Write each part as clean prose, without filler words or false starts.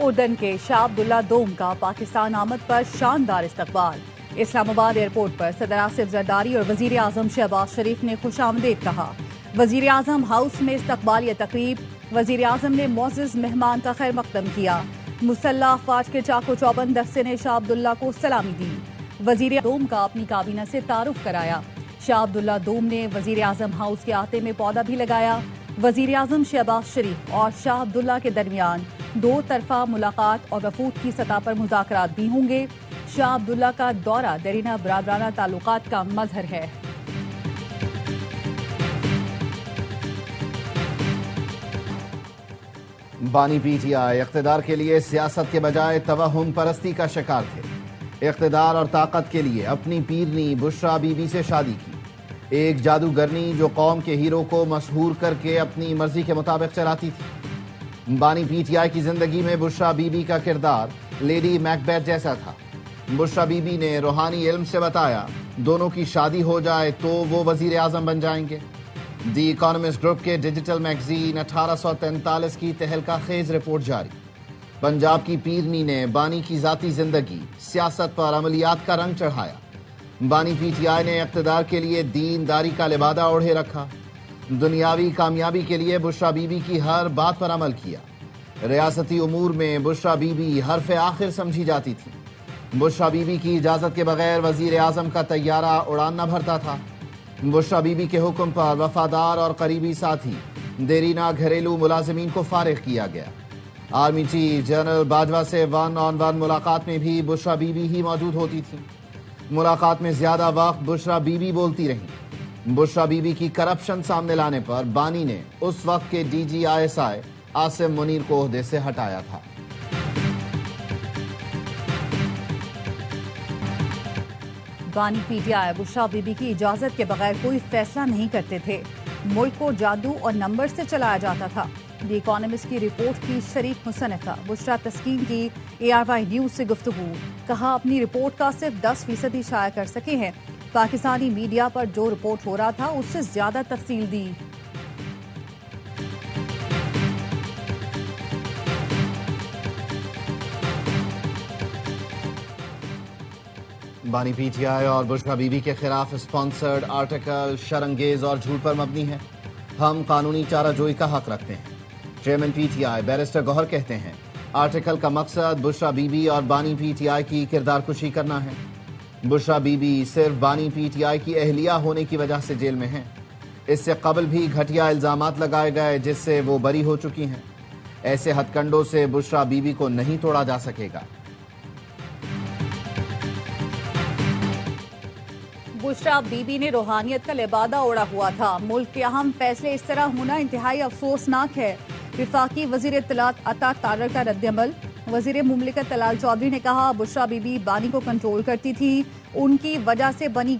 اردن کے شاہ عبداللہ دوم کا پاکستان آمد پر شاندار استقبال۔ اسلام آباد ایئرپورٹ پر صدر آصف زرداری اور وزیر اعظم شہباز شریف نے خوش آمدید کہا۔ وزیر اعظم ہاؤس میں استقبالیہ تقریب، وزیر اعظم نے معزز مہمان کا خیر مقدم کیا۔ مسلح افواج کے چاق و چوبند دستے نے شاہ عبداللہ کو سلامی دی۔ وزیر دوم کا اپنی کابینہ سے تعارف کرایا۔ شاہ عبداللہ دوم نے وزیر اعظم ہاؤس کے احاطے میں پودا بھی لگایا۔ وزیر اعظم شہباز شریف اور شاہ عبداللہ کے درمیان دو طرفہ ملاقات اور وفود کی سطح پر مذاکرات بھی ہوں گے۔ شاہ عبداللہ کا دورہ دیرینہ برادرانہ تعلقات کا مظہر ہے۔ بانی پی ٹی آئی اقتدار کے لیے سیاست کے بجائے توہم پرستی کا شکار تھے۔ اقتدار اور طاقت کے لیے اپنی پیرنی بشرا بی بی سے شادی کی، ایک جادوگرنی جو قوم کے ہیرو کو مسحور کر کے اپنی مرضی کے مطابق چلاتی تھی۔ بانی پی ٹی آئی کی زندگی میں بشرا بی بی کا کردار لیڈی میک بیتھ جیسا تھا۔ بشرا بی بی نے روحانی علم سے بتایا دونوں کی شادی ہو جائے تو وہ وزیر اعظم بن جائیں گے۔ دی اکانومسٹ گروپ کے ڈیجیٹل میگزین 1843 کی تہلکہ خیز رپورٹ جاری۔ پنجاب کی پیرنی نے بانی کی ذاتی زندگی، سیاست پر عملیات کا رنگ چڑھایا۔ بانی پی ٹی آئی نے اقتدار کے لیے دین داری کا لبادہ اوڑھے رکھا۔ دنیاوی کامیابی کے لیے بشرا بی بی کی ہر بات پر عمل کیا۔ ریاستی امور میں بشرا بی بی حرف آخر سمجھی جاتی تھی۔ بشرا بی بی کی اجازت کے بغیر وزیر اعظم کا طیارہ اڑان نہ بھرتا تھا۔ بشرا بی بی کے حکم پر وفادار اور قریبی ساتھی دیرینہ گھریلو ملازمین کو فارغ کیا گیا۔ آرمی چیف جنرل باجوہ سے 1 on 1 ملاقات میں بھی بشرا بی بی ہی موجود ہوتی تھی۔ ملاقات میں زیادہ وقت بشرا بی بی بولتی رہیں۔ بشرا بی بی کی کرپشن سامنے لانے پر بانی نے اس وقت کے D G ISI Asim Munir کو عہدے سے ہٹایا تھا۔ بانی پی T I Bushra be be کی اجازت کے بغیر کوئی فیصلہ نہیں کرتے تھے۔ ملک کو جادو اور نمبر سے چلایا جاتا تھا۔ دی اکانومسٹ کی رپورٹ کی شریک مصنفہ بشرا تسکین کی ARY نیوز سے گفتگو، کہا اپنی رپورٹ کا صرف 10% ہی شائع کر سکے ہیں۔ پاکستانی میڈیا پر جو رپورٹ ہو رہا تھا اس سے زیادہ تفصیل دی۔ بانی پی ٹی آئی اور بشرا بی بی کے خلاف اسپانسرڈ آرٹیکل شرانگیز اور جھوٹ پر مبنی ہے۔ ہم قانونی چارہ جوئی کا حق رکھتے ہیں۔ Chairman P T I barrister Gohar کہتے ہیں آرٹیکل کا مقصد بشرا بی بی اور بانی پی ٹی آئی کی کردار کشی کرنا ہے۔ بشرا بی بی صرف بانی پی ٹی آئی کی اہلیہ ہونے کی وجہ سے جیل میں ہیں۔ اس سے قبل بھی گھٹیا الزامات لگائے گئے جس سے وہ بری ہو چکی ہیں۔ ایسے ہتھ کنڈوں سے بشرا بی بی کو نہیں توڑا جا سکے گا۔ بشرا بی بی نے روحانیت کا لبادہ اوڑھا ہوا تھا۔ ملک کے اہم فیصلے اس طرح ہونا انتہائی افسوسناک ہے۔ وفاقی وزیر اطلاعات عطا طارر کا رد عمل۔ وزیر مملکت طلال چودھری نے کہا بشرا بی بی بانی کو کنٹرول کرتی تھی، ان کی وجہ سے منی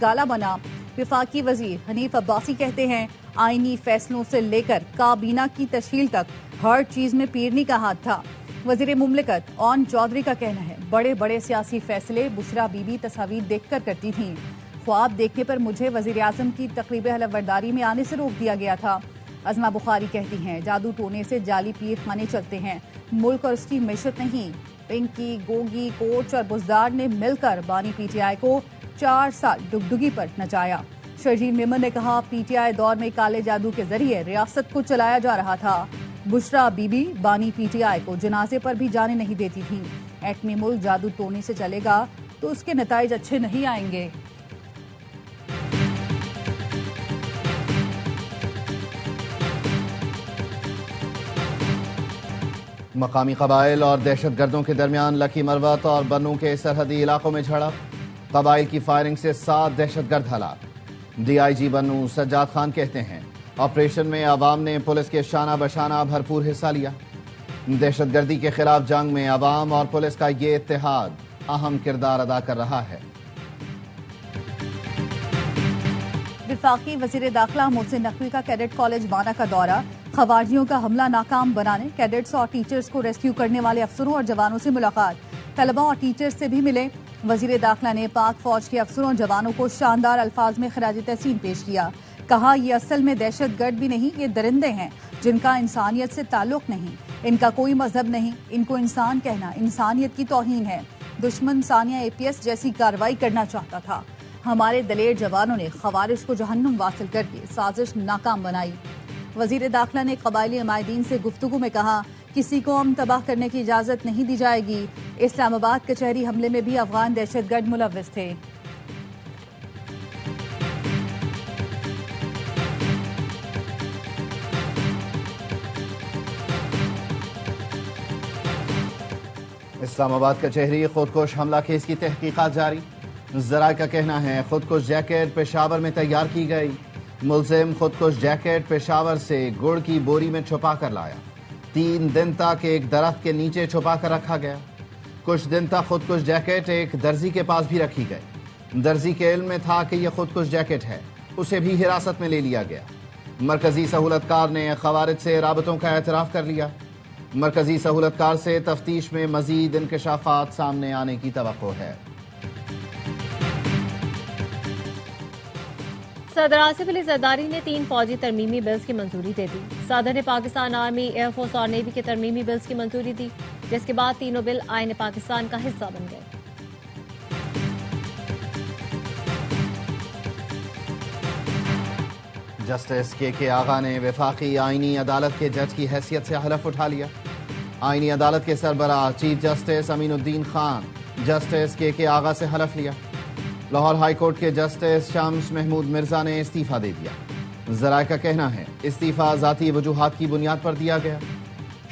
گالا بنا۔ وفاقی وزیر حنیف عباسی کہتے ہیں آئینی فیصلوں سے لے کر کابینہ کی تشکیل تک ہر چیز میں پیرنی کا ہاتھ تھا۔ وزیر مملکت اون چودھری کا کہنا ہے بڑے بڑے سیاسی فیصلے بشرا بی بی تصاویر دیکھ کر کرتی تھیں۔ خواب دیکھنے پر مجھے وزیر اعظم کی تقریب حلف برداری میں آنے سے روک دیا گیا تھا۔ ازما بخاری کہتی ہیں جادو ٹونے سے جعلی پیر خانے چلتے ہیں، ملک اور اس کی معیشت نہیں۔ پنکی، گوگی، کوچ اور بزدار نے مل کر بانی پی ٹی آئی کو 4 سال ڈگڈگی پر نچایا۔ شرجیل میمن نے کہا پی ٹی آئی دور میں کالے جادو کے ذریعے ریاست کو چلایا جا رہا تھا۔ بشرا بی بی بانی پی ٹی آئی کو جنازے پر بھی جانے نہیں دیتی تھی۔ ایٹمی ملک جادو ٹونے سے چلے گا تو اس کے نتائج اچھے نہیں آئیں گے۔ مقامی قبائل اور دہشت گردوں کے درمیان لکی مروت اور بنوں کے سرحدی علاقوں میں جھڑپ، قبائل کی فائرنگ سے 7 دہشت گرد ہلاک۔ DIG بنوں سجاد خان کہتے ہیں آپریشن میں عوام نے پولیس کے شانہ بشانہ بھرپور حصہ لیا۔ دہشت گردی کے خلاف جنگ میں عوام اور پولیس کا یہ اتحاد اہم کردار ادا کر رہا ہے۔ وفاقی وزیر داخلہ محسن نقوی کا کیڈٹ کالج بانا کا دورہ، خواریوں کا حملہ ناکام بنانے کیڈٹس اور ٹیچرز کو ریسکیو کرنے والے افسروں اور جوانوں سے ملاقات، طلباء اور ٹیچرز سے بھی ملے۔ وزیر داخلہ نے پاک فوج کے افسروں اور جوانوں کو شاندار الفاظ میں خراج تحسین پیش کیا، کہا یہ اصل میں دہشت گرد بھی نہیں، یہ درندے ہیں جن کا انسانیت سے تعلق نہیں۔ ان کا کوئی مذہب نہیں، ان کو انسان کہنا انسانیت کی توہین ہے۔ دشمن ثانیہ APS جیسی کارروائی کرنا چاہتا تھا۔ ہمارے دلیر جوانوں نے خوارج کو جہنم واصل کر کے سازش ناکام بنائی۔ وزیر داخلہ نے قبائلی عمائدین سے گفتگو میں کہا، کسی کو ہم تباہ کرنے کی اجازت نہیں دی جائے گی۔ اسلام آباد کچہری حملے میں بھی افغان دہشت گرد ملوث تھے۔ اسلام آباد کچہری خودکش حملہ کیس کی تحقیقات جاری۔ ذرائع کا کہنا ہے خودکش جیکٹ پشاور میں تیار کی گئی۔ ملزم خودکش جیکٹ پشاور سے گڑ کی بوری میں چھپا کر لایا۔ 3 دن تک ایک درخت کے نیچے چھپا کر رکھا گیا۔ کچھ دن تک خودکش جیکٹ ایک درزی کے پاس بھی رکھی گئی۔ درزی کے علم میں تھا کہ یہ خودکش جیکٹ ہے، اسے بھی حراست میں لے لیا گیا۔ مرکزی سہولت کار نے خوارج سے رابطوں کا اعتراف کر لیا۔ مرکزی سہولت کار سے تفتیش میں مزید انکشافات سامنے آنے کی توقع ہے۔ صدر آصف علی زرداری نے 3 فوجی ترمیمی بلز کی منظوری دے دی۔ صدر نے پاکستان آرمی، ایئر فورس اور نیوی کے ترمیمی بلز کی منظوری دی، جس کے بعد تینوں بل آئین پاکستان کا حصہ بن گئے۔ جسٹس کے آغا نے وفاقی آئینی عدالت کے جج کی حیثیت سے حلف اٹھا لیا۔ آئینی عدالت کے سربراہ چیف جسٹس امین الدین خان جسٹس کے آغا سے حلف لیا۔ لاہور ہائی کورٹ کے جسٹس شمس محمود مرزا نے استعفیٰ دے دیا۔ ذرائع کا کہنا ہے استعفیٰ ذاتی وجوہات کی بنیاد پر دیا گیا۔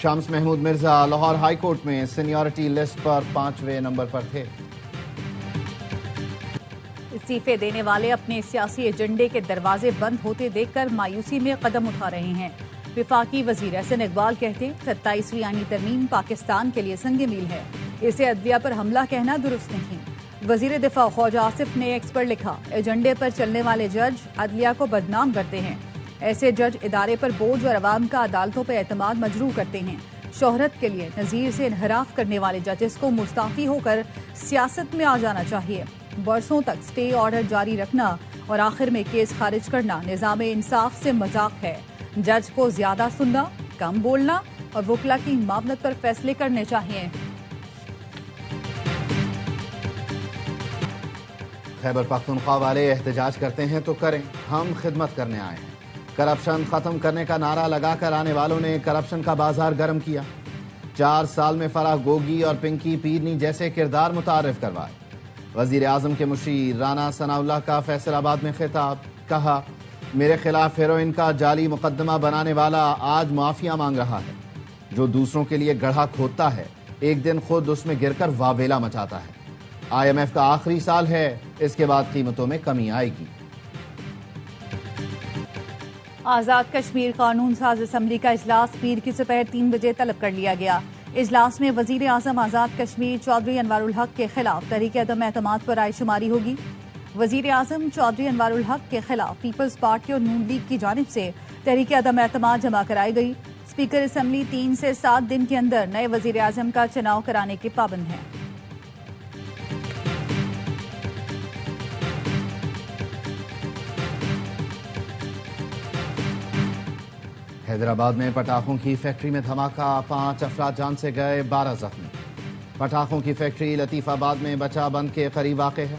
شمس محمود مرزا لاہور ہائی کورٹ میں سینیورٹی لسٹ پر 5ویں نمبر پر تھے۔ استعفے دینے والے اپنے سیاسی ایجنڈے کے دروازے بند ہوتے دیکھ کر مایوسی میں قدم اٹھا رہے ہیں۔ وفاقی وزیر احسن اقبال کہتے ہیں 27ویں آئینی ترمیم پاکستان کے لیے سنگ میل ہے، اسے عدلیہ پر حملہ کہنا درست نہیں۔ وزیر دفاع خواجہ آصف نے ایکس پر لکھا، ایجنڈے پر چلنے والے جج عدلیہ کو بدنام کرتے ہیں۔ ایسے جج ادارے پر بوجھ اور عوام کا عدالتوں پر اعتماد مجروح کرتے ہیں۔ شہرت کے لیے نظیر سے انحراف کرنے والے ججز کو مستعفی ہو کر سیاست میں آ جانا چاہیے۔ برسوں تک سٹے آرڈر جاری رکھنا اور آخر میں کیس خارج کرنا نظام انصاف سے مذاق ہے۔ جج کو زیادہ سننا، کم بولنا اور وکلا کی معاونت پر فیصلے کرنے چاہیے۔ خیبر پختونخوا والے احتجاج کرتے ہیں تو کریں، ہم خدمت کرنے آئے ہیں۔ کرپشن ختم کرنے کا نعرہ لگا کر آنے والوں نے کرپشن کا بازار گرم کیا۔ 4 سال میں فراح گوگی اور پنکی پیرنی جیسے کردار متعارف کروائے۔ وزیر اعظم کے مشیر رانا ثناء اللہ کا فیصل آباد میں خطاب، کہا میرے خلاف ہیروئن کا جعلی مقدمہ بنانے والا آج معافیا مانگ رہا ہے۔ جو دوسروں کے لیے گڑھا کھودتا ہے ایک دن خود اس میں گر کر واویلا مچاتا ہے۔ IMF کا آخری سال ہے، اس کے بعد قیمتوں میں کمی آئے گی۔ آزاد کشمیر قانون ساز اسمبلی کا اجلاس پیر کی دوپہر 3 بجے طلب کر لیا گیا۔ اجلاس میں وزیر اعظم آزاد کشمیر چودھری انوار الحق کے خلاف تحریک عدم اعتماد پر رائے شماری ہوگی۔ وزیر اعظم چودھری انوار الحق کے خلاف پیپلز پارٹی اور نون لیگ کی جانب سے تحریک عدم اعتماد جمع کرائی گئی۔ اسپیکر اسمبلی 3 سے 7 دن کے اندر نئے وزیر اعظم کا چناؤ کرانے کے پابند ہیں۔ حیدرآباد میں پٹاخوں کی فیکٹری میں دھماکہ، 5 افراد جان سے گئے، 12 زخمی۔ پٹاخوں کی فیکٹری لطیف آباد میں بچہ بند کے قریب واقع ہے۔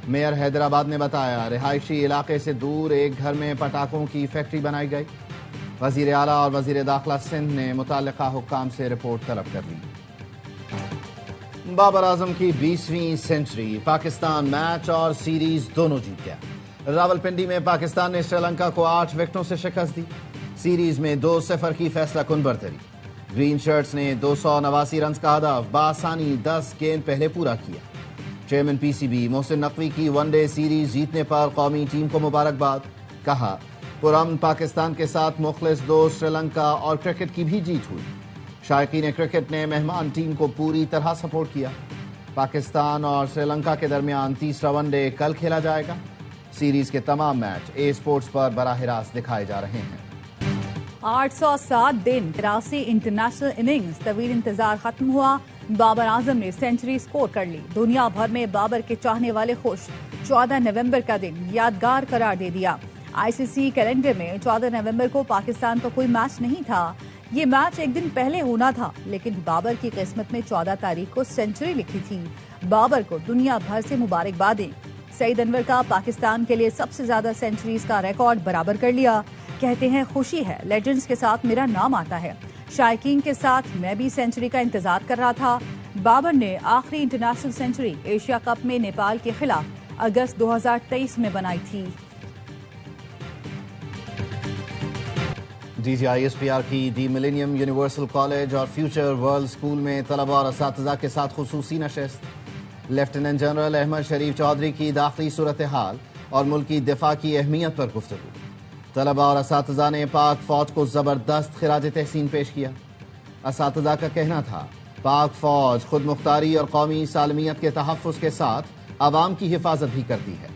میئر حیدرآباد نے بتایا رہائشی علاقے سے دور ایک گھر میں پٹاخوں کی فیکٹری بنائی گئی۔ وزیر اعلیٰ اور وزیر داخلہ سندھ نے متعلقہ حکام سے رپورٹ طلب کر لی۔ بابر اعظم کی 20ویں سینچری، پاکستان میچ اور سیریز دونوں جیت گیا۔ راولپنڈی میں پاکستان نے سری لنکا کو 8 وکٹوں سے شکست دی۔ سیریز میں 2-0 کی فیصلہ کن برتری۔ گرین شرٹس نے 289 رنز کا ہدف بآسانی 10 گیند پہلے پورا کیا۔ چیئرمین PCB محسن نقوی کی ون ڈے سیریز جیتنے پر قومی ٹیم کو مبارکباد، کہا پرامن پاکستان کے ساتھ مخلص دوست سری لنکا اور کرکٹ کی بھی جیت ہوئی۔ شائقین کرکٹ نے مہمان ٹیم کو پوری طرح سپورٹ کیا۔ پاکستان اور سری لنکا کے درمیان تیسرا ون ڈے کل کھیلا جائے گا۔ سیریز کے تمام میچ اے اسپورٹس پر براہ راست دکھائے جا رہے ہیں۔ 807 دن 83 انٹرنیشنل اننگز طویل انتظار ختم ہوا۔ بابر اعظم نے سینچری سکور کر لی۔ دنیا بھر میں بابر کے چاہنے والے خوش۔ 14 نومبر کا دن یادگار قرار دے دیا۔ ICC کیلنڈر میں 14 نومبر کو پاکستان کا کوئی میچ نہیں تھا۔ یہ میچ ایک دن پہلے ہونا تھا لیکن بابر کی قسمت میں 14 تاریخ کو سینچری لکھی تھی. بابر کو دنیا بھر سے مبارکبادیں. سعید انور کا پاکستان کے لیے سب سے زیادہ سینچریز کا ریکارڈ برابر کر لیا. کہتے ہیں خوشی ہے, لیجنڈز کے ساتھ میرا نام آتا ہے. شائقین کے ساتھ میں بھی سینچری کا انتظار کر رہا تھا. بابر نے آخری انٹرنیشنل سینچری ایشیا کپ میں نیپال کے خلاف اگست 2023 میں بنائی تھی. DGISPR کی دی ملینیم یونیورسل کالج اور فیوچر ورلڈ اسکول میں طلباء اور اساتذہ کے ساتھ خصوصی نشست. لیفٹیننٹ جنرل احمد شریف چودھری کی داخلی صورتحال اور ملکی دفاع کی اہمیت پر گفتگو. طلباء اور اساتذہ نے پاک فوج کو زبردست خراج تحسین پیش کیا. اساتذہ کا کہنا تھا پاک فوج خود مختاری اور قومی سالمیت کے تحفظ کے ساتھ عوام کی حفاظت بھی کرتی ہے.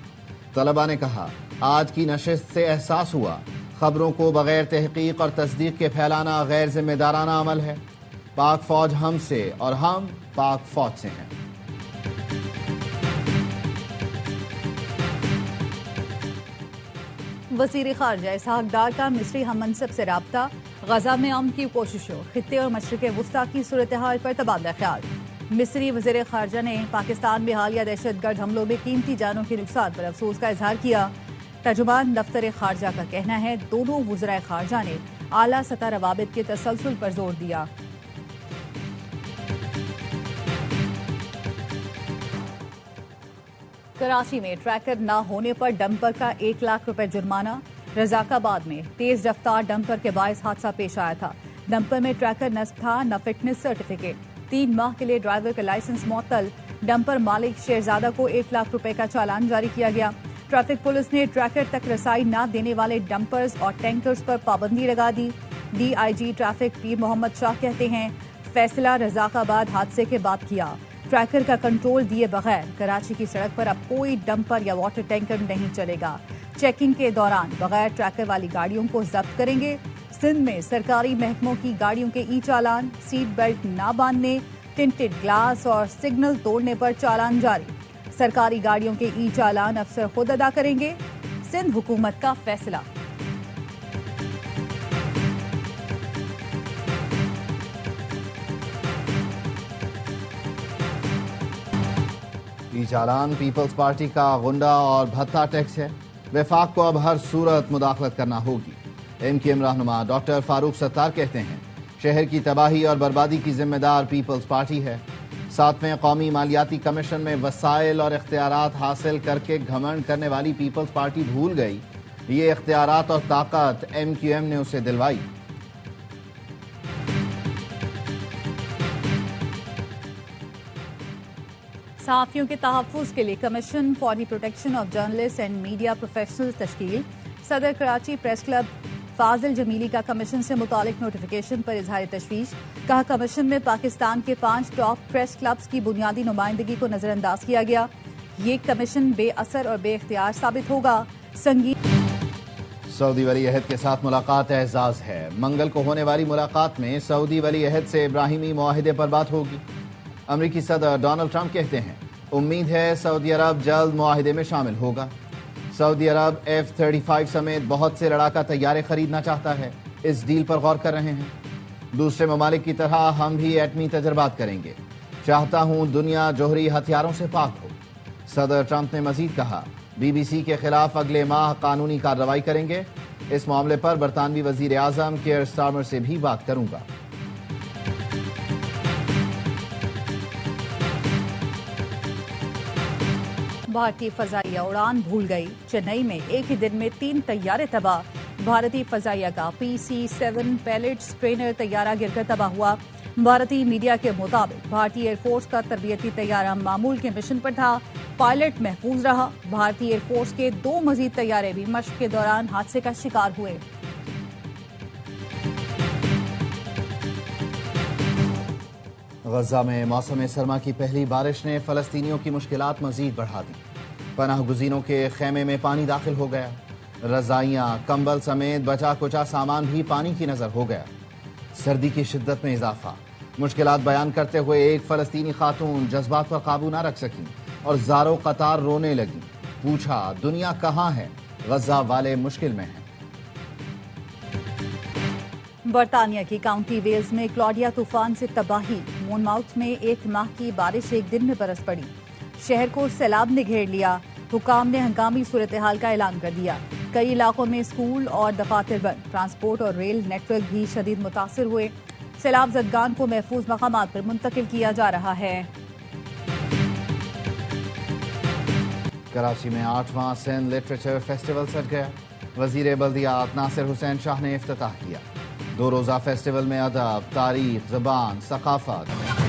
طلباء نے کہا آج کی نشست سے احساس ہوا خبروں کو بغیر تحقیق اور تصدیق کے پھیلانا غیر ذمہ دارانہ عمل ہے. پاک فوج ہم سے اور ہم پاک فوج سے ہیں. وزیر خارجہ اسحاق ڈار کا مصری ہم منصب سے رابطہ. غزہ میں امن کی کوششوں, خطے اور مشرق وسطیٰ کی صورتحال پر تبادلہ خیال. مصری وزیر خارجہ نے پاکستان میں حالیہ دہشت گرد حملوں میں قیمتی جانوں کے نقصان پر افسوس کا اظہار کیا. ترجمان دفتر خارجہ کا کہنا ہے دونوں وزرائے خارجہ نے اعلیٰ سطح روابط کے تسلسل پر زور دیا. کراچی میں ٹریکر نہ ہونے پر ڈمپر کا 1 لاکھ روپے جرمانہ. رضاک آباد میں تیز رفتار ڈمپر کے باعث حادثہ پیش آیا تھا. ڈمپر میں ٹریکر نصب تھا نہ فٹنس سرٹیفکیٹ. 3 ماہ کے لیے ڈرائیور کا لائسنس معطل. ڈمپر مالک شہزادہ کو 1 لاکھ روپے کا چالان جاری کیا گیا. ٹریفک پولیس نے ٹریکر تک رسائی نہ دینے والے ڈمپرز اور ٹینکرز پر پابندی لگا دی. DIG ٹریفک پیر محمد شاہ کہتے ہیں فیصلہ رضاک آباد حادثے کے بعد کیا. ٹریکر کا کنٹرول دیے بغیر کراچی کی سڑک پر اب کوئی ڈمپر یا واٹر ٹینکر نہیں چلے گا. چیکنگ کے دوران بغیر ٹریکر والی گاڑیوں کو ضبط کریں گے. سندھ میں سرکاری محکموں کی گاڑیوں کے ای چالان, سیٹ بیلٹ نہ باندھنے, ٹنٹڈ گلاس اور سگنل توڑنے پر چالان جاری. سرکاری گاڑیوں کے ای چالان افسر خود ادا کریں گے. سندھ حکومت کا فیصلہ. ای چالان پیپلز پارٹی کا غنڈہ اور بھتہ ٹیکس ہے. وفاق کو اب ہر صورت مداخلت کرنا ہوگی. MQM رہنما ڈاکٹر فاروق ستار کہتے ہیں شہر کی تباہی اور بربادی کی ذمہ دار پیپلز پارٹی ہے. 7ویں قومی مالیاتی کمیشن میں وسائل اور اختیارات حاصل کر کے گھمنڈ کرنے والی پیپلز پارٹی بھول گئی یہ اختیارات اور طاقت MQM نے اسے دلوائی. صحافیوں کے تحفظ کے لیے commission for the protection of journalist and media professionals تشکیل. صدر کراچی پریس کلب فاضل جمیلی کا کمیشن سے متعلق نوٹیفیکیشن پر اظہار تشویش. کہا کمیشن میں پاکستان کے 5 ٹاپ پریس کلبز کی بنیادی نمائندگی کو نظر انداز کیا گیا. یہ کمیشن بے اثر اور بے اختیار ثابت ہوگا. سعودی ولی عہد کے ساتھ ملاقات اعزاز ہے. منگل کو ہونے والی ملاقات میں سعودی ولی عہد سے ابراہیمی معاہدے پر بات ہوگی. امریکی صدر ڈونلڈ ٹرمپ کہتے ہیں امید ہے سعودی عرب جلد معاہدے میں شامل ہوگا. سعودی عرب F-35 سمیت بہت سے لڑاکا طیارے خریدنا چاہتا ہے. اس ڈیل پر غور کر رہے ہیں. دوسرے ممالک کی طرح ہم بھی ایٹمی تجربات کریں گے. چاہتا ہوں دنیا جوہری ہتھیاروں سے پاک ہو. صدر ٹرمپ نے مزید کہا BBC کے خلاف اگلے ماہ قانونی کارروائی کریں گے. اس معاملے پر برطانوی وزیر اعظم کیئر سٹارمر سے بھی بات کروں گا. بھارتی فضائیہ اڑان بھول گئی. چنئی میں ایک ہی دن میں 3 طیارے تباہ. بھارتی فضائیہ کا PC-7 پیلٹس ٹرینر طیارہ گر کر تباہ ہوا. بھارتی میڈیا کے مطابق بھارتی ایئر فورس کا تربیتی طیارہ معمول کے مشن پر تھا. پائلٹ محفوظ رہا. بھارتی ایئر فورس کے 2 مزید طیارے بھی مشق کے دوران حادثے کا شکار ہوئے. غزہ میں موسم سرما کی پہلی بارش نے فلسطینیوں کی مشکلات مزید بڑھا دی. پناہ گزینوں کے خیمے میں پانی داخل ہو گیا. رضائیاں, کمبل سمیت بچا کچا سامان بھی پانی کی نظر ہو گیا. سردی کی شدت میں اضافہ. مشکلات بیان کرتے ہوئے ایک فلسطینی خاتون جذبات پر قابو نہ رکھ سکیں اور زاروں قطار رونے لگی. پوچھا دنیا کہاں ہے؟ غزہ والے مشکل میں ہیں. برطانیہ کی کاؤنٹی ویلز میں کلاڈیا طوفان سے تباہی، مونماؤتھ میں 1 ماہ کی بارش ایک دن میں برس پڑی، شہر کو سیلاب نے گھیر لیا، حکام نے ہنگامی صورتحال کا اعلان کر دیا، کئی علاقوں میں اسکول اور دفاتر بند، ٹرانسپورٹ اور ریل نیٹ ورک بھی شدید متاثر ہوئے، سیلاب زدگان کو محفوظ مقامات پر منتقل کیا جا رہا ہے۔ کراچی میں 8واں سندھ لٹریچر فیسٹیول سج گیا، وزیر بلدیات ناصر حسین شاہ نے افتتاح کیا۔ 2 روزہ فیسٹیول میں ادب، تاریخ، زبان، ثقافت